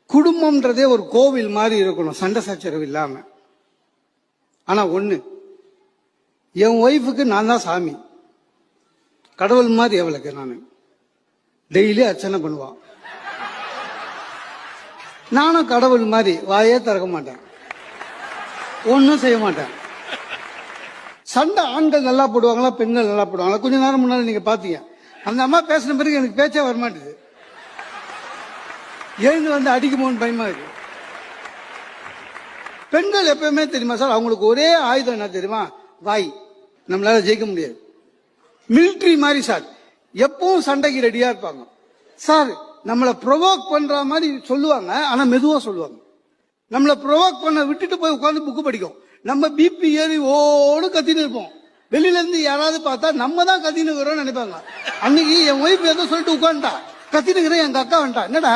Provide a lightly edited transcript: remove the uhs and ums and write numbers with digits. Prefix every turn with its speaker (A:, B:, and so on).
A: குடும்பம்ன்றதே ஒரு கோவில் மாதிரி இருக்கணும், சண்டை சச்சரவு இல்லாம. ஆனா ஒண்ணு, என் ஒய்ஃபுக்கு நான் தான் சாமி, கடவுள் மாதிரி அவளுக்கு நான் டெய்லி அர்ச்சனை பண்ணுவான். நானும் கடவுள் மாதிரி வாயே திறக்க மாட்டேன், ஒன்னும் செய்ய மாட்டேன். சண்டை ஆண்கள் நல்லா போடுவாங்களா பெண்கள் நல்லா போடுவாங்களா? கொஞ்ச நேரம் முன்னாடி நீங்க பாத்தீங்க, அந்த அம்மா பேசின பிறகு எனக்கு பேச்சே வரமாட்டேது. எழுந்து வந்து அடிக்குமோன்னு பயமா இருக்கு. பெண்கள் எப்பவுமே தெரியுமா சார், அவங்களுக்கு ஒரே ஆயுதம் என்ன தெரியுமா? வாய். நம்மளால ஜெயிக்க முடியாது. மிலிட்ரி மாதிரி சார், எப்பவும் சண்டைக்கு ரெடியா இருப்பாங்க சார். நம்மளை ப்ரொவோக் பண்ற மாதிரி சொல்லுவாங்க, ஆனா மெதுவா சொல்லுவாங்க. நம்மளை ப்ரொவோக் பண்ண விட்டுட்டு போய் உட்காந்து புக்கு படிக்கும். நம்ம பிபி ஏறி ஓடு கத்தின்னு இருப்போம். வெளியில இருந்து யாராவது பார்த்தா நம்ம தான் கத்தின்னு இருக்கிறோம்னு நினைப்பாங்க. அன்னைக்கு என் ஒய்ஃப் ஏதோ சொல்லிட்டு உட்காந்துட்டா, கத்தினுக்கிறேன், எங்க அக்கா வந்துட்டா, என்னடா